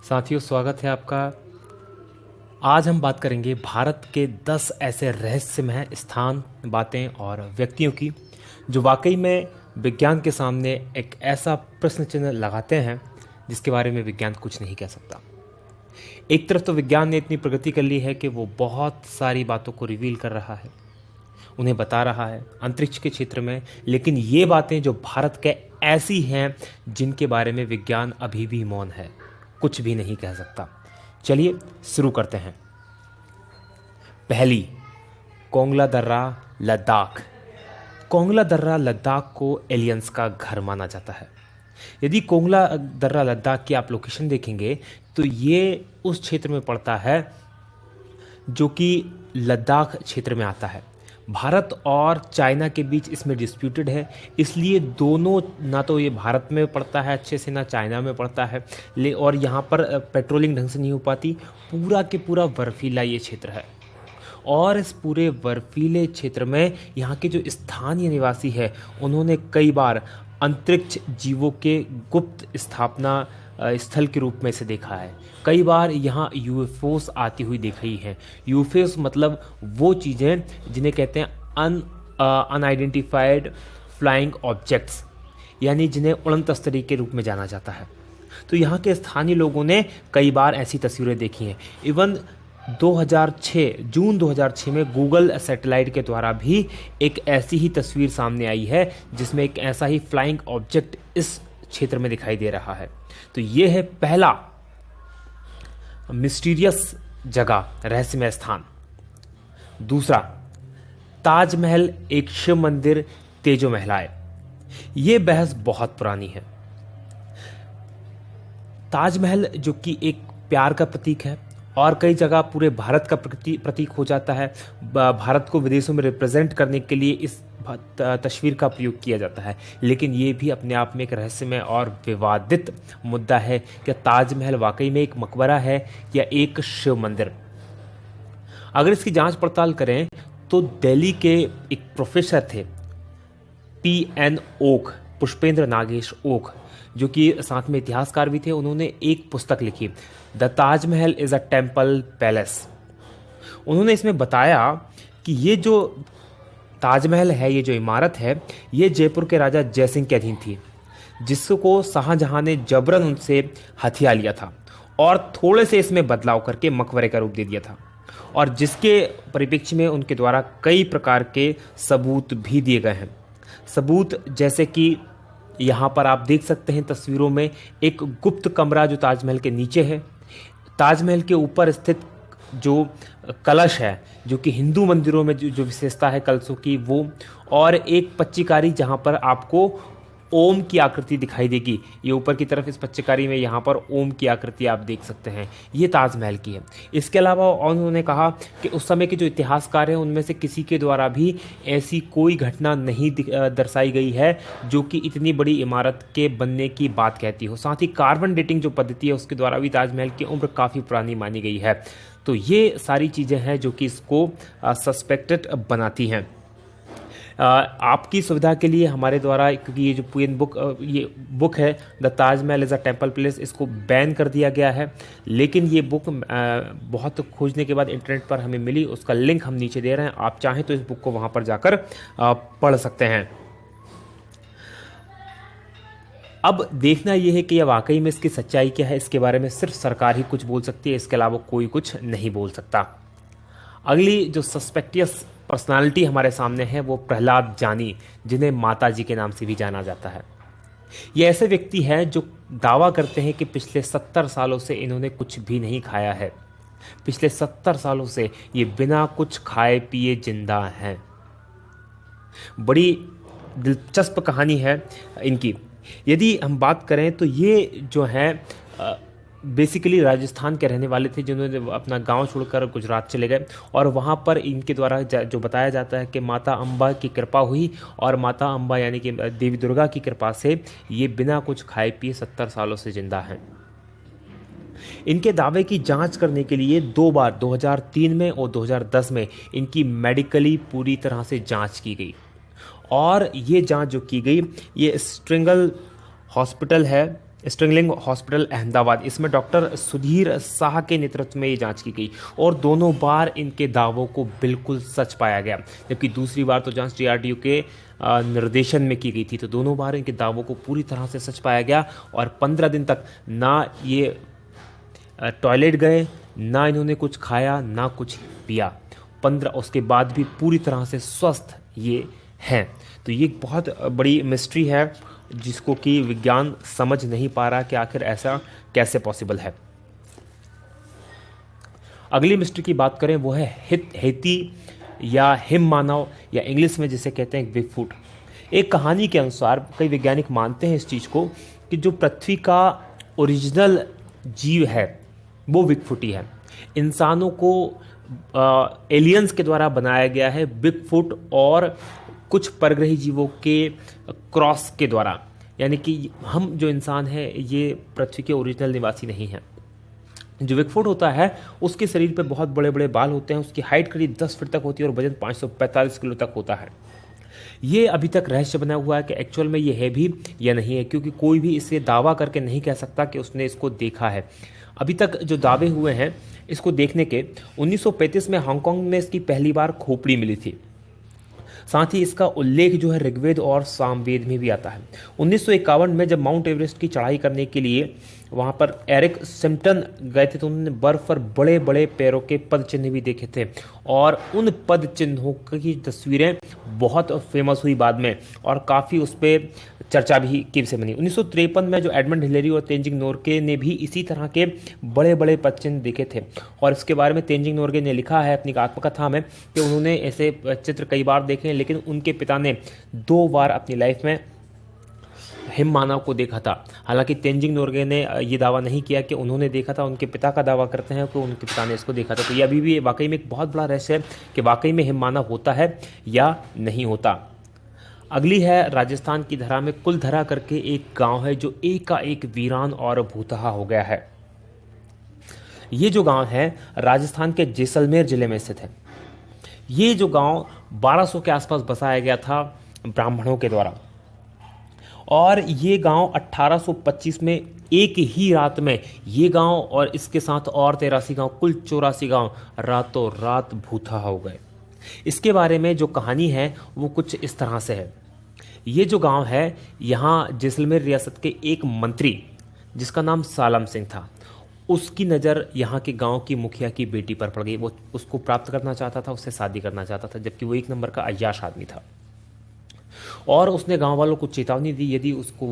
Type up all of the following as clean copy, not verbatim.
साथियों, स्वागत है आपका। आज हम बात करेंगे भारत के 10 ऐसे रहस्यमय स्थान, बातें और व्यक्तियों की जो वाकई में विज्ञान के सामने एक ऐसा प्रश्न चिन्ह लगाते हैं जिसके बारे में विज्ञान कुछ नहीं कह सकता। एक तरफ तो विज्ञान ने इतनी प्रगति कर ली है कि वो बहुत सारी बातों को रिवील कर रहा है, उन्हें बता रहा है अंतरिक्ष के क्षेत्र में, लेकिन ये बातें जो भारत के ऐसी हैं जिनके बारे में विज्ञान अभी भी मौन है, कुछ भी नहीं कह सकता। चलिए शुरू करते हैं। पहली, कोंगला दर्रा, लद्दाख। कोंगला दर्रा लद्दाख को एलियंस का घर माना जाता है। यदि कोंगला दर्रा लद्दाख की आप लोकेशन देखेंगे तो ये उस क्षेत्र में पड़ता है जो कि लद्दाख क्षेत्र में आता है। भारत और चाइना के बीच इसमें डिस्प्यूटेड है, इसलिए दोनों, ना तो ये भारत में पड़ता है अच्छे से, ना चाइना में पड़ता है, और यहाँ पर पेट्रोलिंग ढंग से नहीं हो पाती। पूरा के पूरा बर्फीला ये क्षेत्र है और इस पूरे बर्फीले क्षेत्र में यहाँ के जो स्थानीय निवासी है उन्होंने कई बार अंतरिक्ष जीवों के गुप्त स्थापना स्थल के रूप में इसे देखा है। कई बार यहाँ यूएफओस आती हुई देखी है। यूएफओस मतलब वो चीज़ें जिन्हें कहते हैं अनआइडेंटिफाइड फ्लाइंग ऑब्जेक्ट्स, यानी जिन्हें उड़न तस्तरी के रूप में जाना जाता है। तो यहाँ के स्थानीय लोगों ने कई बार ऐसी तस्वीरें देखी हैं। इवन 2006 जून 2006 में गूगल सैटेलाइट के द्वारा भी एक ऐसी ही तस्वीर सामने आई है जिसमें एक ऐसा ही फ्लाइंग ऑब्जेक्ट इस क्षेत्र में दिखाई दे रहा है। तो ये है पहला मिस्टीरियस जगह, रहस्यमय स्थान। दूसरा, ताजमहल एक शिव मंदिर, तेजो महलाए। ये बहस बहुत पुरानी है। ताजमहल जो कि एक प्यार का प्रतीक है और कई जगह पूरे भारत का प्रतीक हो जाता है। भारत को विदेशों में रिप्रेजेंट करने के लिए इस तस्वीर का प्रयोग किया जाता है, लेकिन ये भी अपने आप में एक रहस्यमय और विवादित मुद्दा है कि ताजमहल वाकई में एक मकबरा है या एक शिव मंदिर। अगर इसकी जांच पड़ताल करें तो दिल्ली के एक प्रोफेसर थे, PN ओक, पुष्पेंद्र नागेश ओक, जो कि साथ में इतिहासकार भी थे। उन्होंने एक पुस्तक लिखी, the Taj Mahal is a temple palace. उन्होंने इसमें बताया कि ये जो ताजमहल है, ये जो इमारत है, ये जयपुर के राजा जयसिंह के अधीन थी, जिसको शाहजहां ने जबरन उनसे हथिया लिया था और थोड़े से इसमें बदलाव करके मकबरे का रूप दे दिया था, और जिसके परिप्रेक्ष्य में उनके द्वारा कई प्रकार के सबूत भी दिए गए हैं। सबूत जैसे कि यहाँ पर आप देख सकते हैं तस्वीरों में एक गुप्त कमरा जो ताजमहल के नीचे है, ताजमहल के ऊपर स्थित जो कलश है, जो कि हिंदू मंदिरों में जो विशेषता है कलशों की, वो, और एक पच्चीकारी जहाँ पर आपको ओम की आकृति दिखाई देगी। ये ऊपर की तरफ इस पच्चीकारी में यहाँ पर ओम की आकृति आप देख सकते हैं, ये ताजमहल की है। इसके अलावा उन्होंने कहा कि उस समय के जो इतिहासकार हैं उनमें से किसी के द्वारा भी ऐसी कोई घटना नहीं दर्शाई गई है जो कि इतनी बड़ी इमारत के बनने की बात कहती हो। साथ ही कार्बन डेटिंग जो पद्धति है उसके द्वारा भी ताजमहल की उम्र काफ़ी पुरानी मानी गई है। तो ये सारी चीज़ें हैं जो कि इसको सस्पेक्टेड बनाती हैं। आपकी सुविधा के लिए हमारे द्वारा, क्योंकि ये जो ये बुक है the Taj Mahal is a temple place, इसको बैन कर दिया गया है, लेकिन ये बुक बहुत खोजने के बाद इंटरनेट पर हमें मिली। उसका लिंक हम नीचे दे रहे हैं, आप चाहें तो इस बुक को वहाँ पर जाकर पढ़ सकते हैं। अब देखना यह है कि यह वाकई में इसकी सच्चाई क्या है। इसके बारे में सिर्फ सरकार ही कुछ बोल सकती है, इसके अलावा कोई कुछ नहीं बोल सकता। अगली जो सस्पेक्टियस पर्सनालिटी हमारे सामने है वो प्रहलाद जानी, जिन्हें माता जी के नाम से भी जाना जाता है। ये ऐसे व्यक्ति हैं जो दावा करते हैं कि पिछले 70 सालों से इन्होंने कुछ भी नहीं खाया है। पिछले 70 सालों से ये बिना कुछ खाए पिए जिंदा हैं। बड़ी दिलचस्प कहानी है इनकी। यदि हम बात करें तो ये जो हैं बेसिकली राजस्थान के रहने वाले थे, जिन्होंने अपना गांव छोड़कर गुजरात चले गए, और वहाँ पर इनके द्वारा जो बताया जाता है कि माता अम्बा की कृपा हुई, और माता अम्बा यानी कि देवी दुर्गा की कृपा से ये बिना कुछ खाए पिए 70 सालों से जिंदा हैं। इनके दावे की जांच करने के लिए 2 बार 2003 में और 2010 में इनकी मेडिकली पूरी तरह से जांच की गई, और ये जांच जो की गई, ये स्ट्रिंगल हॉस्पिटल है स्टिंगलिंग हॉस्पिटल अहमदाबाद, इसमें डॉक्टर सुधीर शाह के नेतृत्व में ये जांच की गई और दोनों बार इनके दावों को बिल्कुल सच पाया गया। जबकि दूसरी बार तो जांच डीआरडीओ के निर्देशन में की गई थी, तो दोनों बार इनके दावों को पूरी तरह से सच पाया गया और 15 दिन तक ना ये टॉयलेट गए, ना इन्होंने कुछ खाया, ना कुछ पिया। 15 उसके बाद भी पूरी तरह से स्वस्थ ये हैं। तो ये एक बहुत बड़ी मिस्ट्री है जिसको कि विज्ञान समझ नहीं पा रहा कि आखिर ऐसा कैसे पॉसिबल है। अगली मिस्ट्री की बात करें वो है हेती या हिम मानव या इंग्लिश में जिसे कहते हैं बिगफुट। एक कहानी के अनुसार कई वैज्ञानिक मानते हैं इस चीज़ को कि जो पृथ्वी का ओरिजिनल जीव है वो बिगफुट ही है। इंसानों को एलियंस के द्वारा बनाया गया है बिगफुट और कुछ परग्रही जीवों के क्रॉस के द्वारा, यानी कि हम जो इंसान हैं ये पृथ्वी के ओरिजिनल निवासी नहीं हैं। जो बिगफुट होता है उसके शरीर पे बहुत बड़े बड़े बाल होते हैं, उसकी हाइट करीब 10 फीट तक होती है और वजन 545 किलो तक होता है। ये अभी तक रहस्य बना हुआ है कि एक्चुअल में ये है भी या नहीं है, क्योंकि कोई भी इसे दावा करके नहीं कह सकता कि उसने इसको देखा है। अभी तक जो दावे हुए हैं इसको देखने के, 1935 में हांगकांग में इसकी पहली बार खोपड़ी मिली थी। साथ ही इसका उल्लेख जो है ऋग्वेद और सामवेद में भी आता है। 1951 में जब माउंट एवरेस्ट की चढ़ाई करने के लिए वहाँ पर एरिक सिम्पटन गए थे तो उन्होंने बर्फ पर बड़े बड़े पैरों के पद चिन्ह भी देखे थे और उन पद चिन्हों की तस्वीरें बहुत फेमस हुई बाद में और काफ़ी उस पर चर्चा भी की से बनी। 1953 में जो एडमंड हिलेरी और तेंजिंग नोरगे ने भी इसी तरह के बड़े बड़े पद चिन्ह देखे थे और इसके बारे में तेंजिंग नोरगे ने लिखा है अपनी आत्मकथा में कि उन्होंने ऐसे चित्र कई बार देखे हैं, लेकिन उनके पिता ने 2 बार अपनी लाइफ में हिम मानव को देखा था। हालांकि तेंजिंग नोरगे ने ये दावा नहीं किया कि उन्होंने देखा था, उनके पिता का दावा करते हैं कि उनके पिता ने इसको देखा था। तो ये अभी भी वाकई में एक बहुत बड़ा रहस्य है कि वाकई में हिम मानव होता है या नहीं होता। अगली है राजस्थान की धरा में कुलधरा करके एक गांव है जो एकाएक वीरान और भूतहा हो गया है। ये जो गांव है राजस्थान के जैसलमेर जिले में स्थित है। ये जो गांव 1200 के आसपास बसाया गया था ब्राह्मणों के द्वारा और ये गांव 1825 में एक ही रात में ये गांव और इसके साथ और 83 गांव, कुल 84 गांव रातों रात भूतहा हो गए। इसके बारे में जो कहानी है वो कुछ इस तरह से है। ये जो गांव है यहाँ जैसलमेर रियासत के एक मंत्री जिसका नाम सालम सिंह था, उसकी नज़र यहाँ के गांव की मुखिया की बेटी पर पड़ गई। वो उसको प्राप्त करना चाहता था, उससे शादी करना चाहता था, जबकि वो 1 नंबर का अय्याश आदमी था और उसने गांव वालों को चेतावनी दी यदि उसको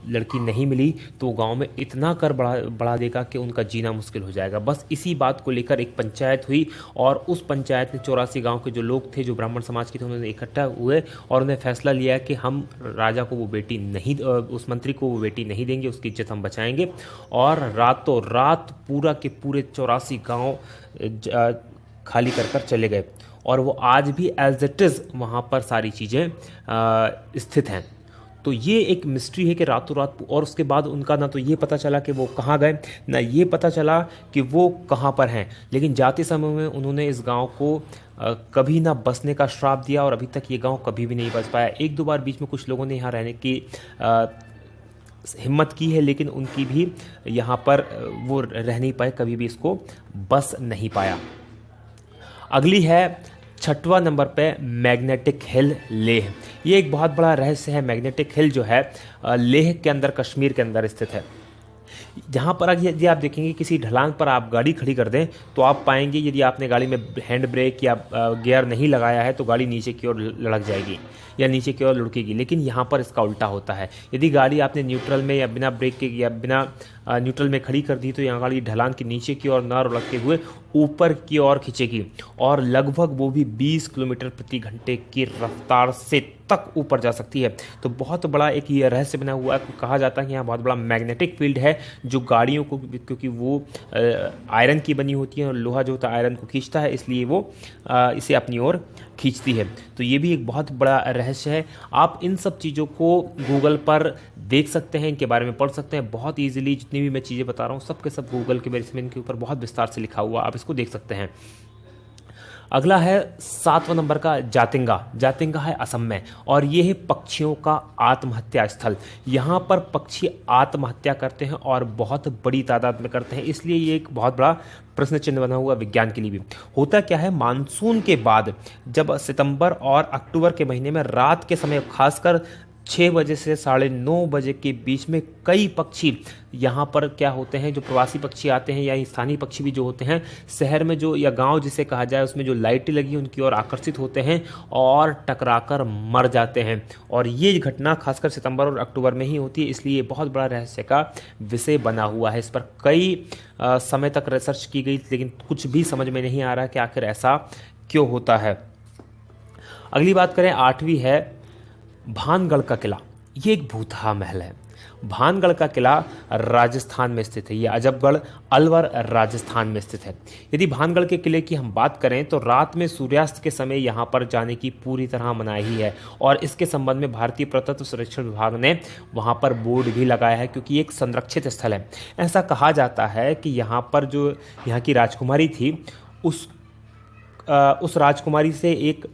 लड़की नहीं मिली तो गांव में इतना कर बढ़ा देगा कि उनका जीना मुश्किल हो जाएगा। बस इसी बात को लेकर एक पंचायत हुई और उस पंचायत में 84 गांव के जो लोग थे जो ब्राह्मण समाज के थे उन्होंने इकट्ठा हुए और उन्हें फैसला लिया कि हम राजा को वो बेटी नहीं, उस मंत्री को वो बेटी नहीं देंगे, उसकी इज्जत हम बचाएंगे। और रातों रात पूरा के पूरे 84 गाँव खाली कर चले गए और वो आज भी एज इट इज़ वहाँ पर सारी चीज़ें स्थित हैं। तो ये एक मिस्ट्री है कि रातों रात, और उसके बाद उनका ना तो ये पता चला कि वो कहाँ गए, ना ये पता चला कि वो कहाँ पर हैं। लेकिन जाते समय में उन्होंने इस गांव को कभी ना बसने का श्राप दिया और अभी तक ये गांव कभी भी नहीं बस पाया। 1-2 बार बीच में कुछ लोगों ने यहाँ रहने की हिम्मत की है, लेकिन उनकी भी यहाँ पर वो रह नहीं पाए, कभी भी इसको बस नहीं पाया। अगली है 6वां नंबर पे मैग्नेटिक हिल लेह। ये एक बहुत बड़ा रहस्य है। मैग्नेटिक हिल जो है लेह के अंदर, कश्मीर के अंदर स्थित है। जहाँ पर यदि आप देखेंगे किसी ढलान पर आप गाड़ी खड़ी कर दें तो आप पाएंगे यदि आपने गाड़ी में हैंड ब्रेक या गियर नहीं लगाया है तो गाड़ी नीचे की ओर लुढ़क जाएगी या नीचे की ओर लुढ़केगी। लेकिन यहाँ पर इसका उल्टा होता है। यदि गाड़ी आपने न्यूट्रल में या बिना ब्रेक के या बिना न्यूट्रल में खड़ी कर दी तो यहाँ गाड़ी ढलान के नीचे की ओर ना लुढ़कते हुए ऊपर की ओर खींचेगी और लगभग वो भी 20 किलोमीटर प्रति घंटे की रफ्तार से तक ऊपर जा सकती है। तो बहुत बड़ा एक ये रहस्य बना हुआ है। कहा जाता है कि यहाँ बहुत बड़ा मैग्नेटिक फील्ड है जो गाड़ियों को, क्योंकि वो आयरन की बनी होती है और लोहा जो होता है आयरन को खींचता है, इसलिए वो इसे अपनी ओर खींचती है। तो ये भी एक बहुत बड़ा रहस्य है। आप इन सब चीज़ों को गूगल पर देख सकते हैं, इनके बारे में पढ़ सकते हैं बहुत ईजिली। जितनी भी मैं चीज़ें बता रहा हूँ सब के सब गूगल के बेस में इनके ऊपर बहुत विस्तार से लिखा हुआ, आप इसको देख सकते हैं। अगला है 7वां नंबर का जातिंगा। जातिंगा है असम में और ये है पक्षियों का आत्महत्या स्थल। यहाँ पर पक्षी आत्महत्या करते हैं और बहुत बड़ी तादाद में करते हैं, इसलिए ये एक बहुत बड़ा प्रश्न चिन्ह बना हुआ विज्ञान के लिए भी। होता क्या है, मानसून के बाद जब सितंबर और अक्टूबर के महीने में रात के समय खासकर 6 बजे से 9:30 बजे के बीच में कई पक्षी यहाँ पर क्या होते हैं, जो प्रवासी पक्षी आते हैं या स्थानीय पक्षी भी जो होते हैं, शहर में जो या गांव जिसे कहा जाए उसमें जो लाइटें लगी उनकी ओर आकर्षित होते हैं और टकराकर मर जाते हैं। और ये घटना खासकर सितंबर और अक्टूबर में ही होती है, इसलिए बहुत बड़ा रहस्य का विषय बना हुआ है। इस पर कई समय तक रिसर्च की गई, लेकिन कुछ भी समझ में नहीं आ रहा कि आखिर ऐसा क्यों होता है। अगली बात करें, 8वीं है भानगढ़ का किला। ये एक भूतहा महल है। भानगढ़ का किला राजस्थान में स्थित है। ये अजबगढ़ अलवर राजस्थान में स्थित है। यदि भानगढ़ के किले की हम बात करें तो रात में सूर्यास्त के समय यहाँ पर जाने की पूरी तरह मनाही है और इसके संबंध में भारतीय पुरातत्व संरक्षण विभाग ने वहाँ पर बोर्ड भी लगाया है, क्योंकि एक संरक्षित स्थल है। ऐसा कहा जाता है कि यहाँ पर जो यहाँ की राजकुमारी थी उस राजकुमारी से एक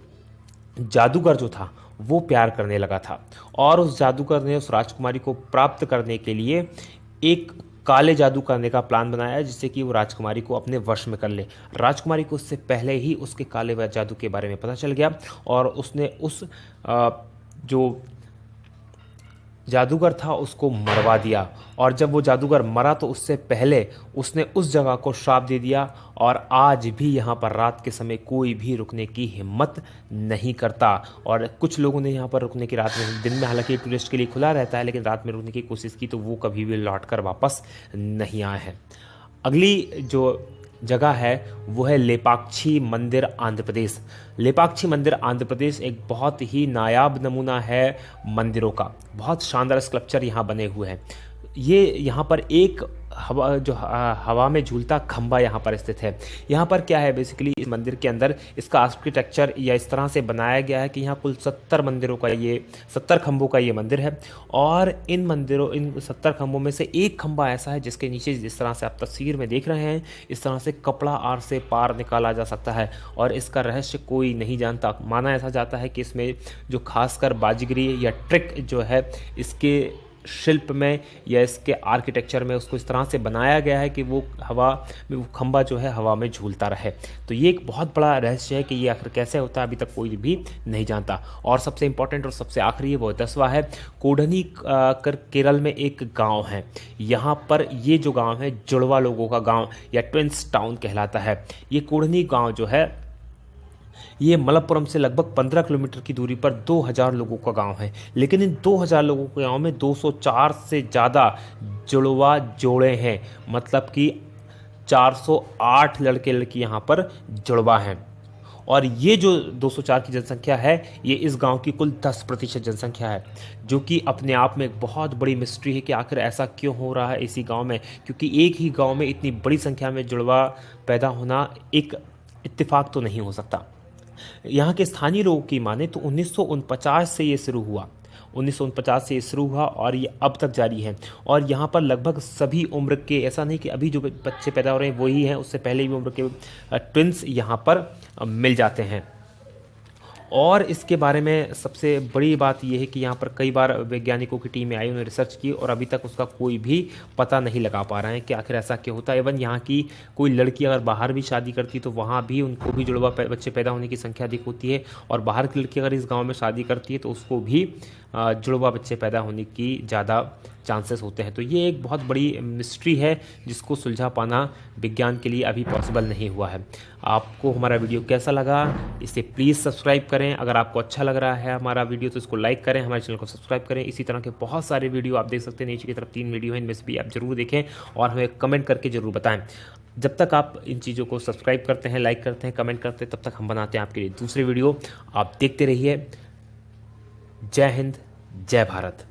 जादूगर जो था वो प्यार करने लगा था और उस जादूगर ने उस राजकुमारी को प्राप्त करने के लिए एक काले जादू करने का प्लान बनाया, जिससे कि वो राजकुमारी को अपने वश में कर ले। राजकुमारी को उससे पहले ही उसके काले जादू के बारे में पता चल गया और उसने उस जो जादूगर था उसको मरवा दिया। और जब वो जादूगर मरा तो उससे पहले उसने उस जगह को श्राप दे दिया और आज भी यहाँ पर रात के समय कोई भी रुकने की हिम्मत नहीं करता। और कुछ लोगों ने यहाँ पर रुकने की, रात में, दिन में हालांकि टूरिस्ट के लिए खुला रहता है, लेकिन रात में रुकने की कोशिश की तो वो कभी भी लौट कर वापस नहीं आए हैं। अगली जो जगह है वो है लेपाक्षी मंदिर आंध्र प्रदेश। लेपाक्षी मंदिर आंध्र प्रदेश एक बहुत ही नायाब नमूना है मंदिरों का। बहुत शानदार स्कल्पचर यहाँ बने हुए हैं। ये यहाँ पर एक हवा में झूलता खंबा यहाँ पर स्थित है। यहाँ पर क्या है, बेसिकली इस मंदिर के अंदर इसका आर्किटेक्चर या इस तरह से बनाया गया है कि यहाँ कुल 70 खंभों का ये मंदिर है और इन 70 खंभों में से एक खंभा ऐसा है जिसके नीचे जिस तरह से आप तस्वीर में देख रहे हैं इस तरह से कपड़ा आर से पार निकाला जा सकता है और इसका रहस्य कोई नहीं जानता। माना ऐसा जाता है कि इसमें जो खासकर बाजीगरी या ट्रिक जो है इसके शिल्प में या इसके आर्किटेक्चर में उसको इस तरह से बनाया गया है कि वो खंभा जो है हवा में झूलता रहे। तो ये एक बहुत बड़ा रहस्य है कि ये आखिर कैसे होता है, अभी तक कोई भी नहीं जानता। और सबसे इंपॉर्टेंट और सबसे आखिरी है वो 10वां है कोडनी केरल में एक गांव है। यहाँ पर ये जो गांव है जुड़वा लोगों का गांव या ट्विंस टाउन कहलाता है। ये कोडनी गांव जो है ये मलप्पुरम से लगभग 15 किलोमीटर की दूरी पर 2000 लोगों का गांव है, लेकिन इन 2000 लोगों के गांव में 204 से ज़्यादा जुड़वा जोड़े हैं, मतलब कि 408 लड़के लड़की यहाँ पर जुड़वा हैं। और ये जो 204 की जनसंख्या है ये इस गांव की कुल 10% जनसंख्या है, जो कि अपने आप में एक बहुत बड़ी मिस्ट्री है कि आखिर ऐसा क्यों हो रहा है इसी गांव में, क्योंकि एक ही गांव में इतनी बड़ी संख्या में जुड़वा पैदा होना एक इत्तेफाक तो नहीं हो सकता। यहाँ के स्थानीय लोगों की माने तो 1949 से ये शुरू हुआ। 1949 से ये शुरू हुआ और ये अब तक जारी है। और यहाँ पर लगभग सभी उम्र के, ऐसा नहीं कि अभी जो बच्चे पैदा हो रहे हैं वही हैं, उससे पहले भी उम्र के ट्विंस यहाँ पर मिल जाते हैं। और इसके बारे में सबसे बड़ी बात यह है कि यहाँ पर कई बार वैज्ञानिकों की टीमें आई, उन्होंने रिसर्च की और अभी तक उसका कोई भी पता नहीं लगा पा रहे हैं कि आखिर ऐसा क्यों होता है। इवन यहाँ की कोई लड़की अगर बाहर भी शादी करती तो वहाँ भी उनको भी जुड़वा बच्चे पैदा होने की संख्या अधिक होती है, और बाहर की लड़की अगर इस गाँव में शादी करती है तो उसको भी जुड़वा बच्चे पैदा होने की ज़्यादा चांसेस होते हैं। तो ये एक बहुत बड़ी मिस्ट्री है जिसको सुलझा पाना विज्ञान के लिए अभी पॉसिबल नहीं हुआ है। आपको हमारा वीडियो कैसा लगा इसे प्लीज़ सब्सक्राइब करें। अगर आपको अच्छा लग रहा है हमारा वीडियो तो इसको लाइक करें, हमारे चैनल को सब्सक्राइब करें। इसी तरह के बहुत सारे वीडियो आप देख सकते हैं, नीचे की तरफ 3 वीडियो हैं, इनमें से भी आप ज़रूर देखें और हमें कमेंट करके ज़रूर बताएं। जब तक आप इन चीज़ों को सब्सक्राइब करते हैं, लाइक करते हैं, कमेंट करते हैं, तब तक हम बनाते हैं आपके लिए दूसरे वीडियो। आप देखते रहिए। जय हिंद, जय भारत।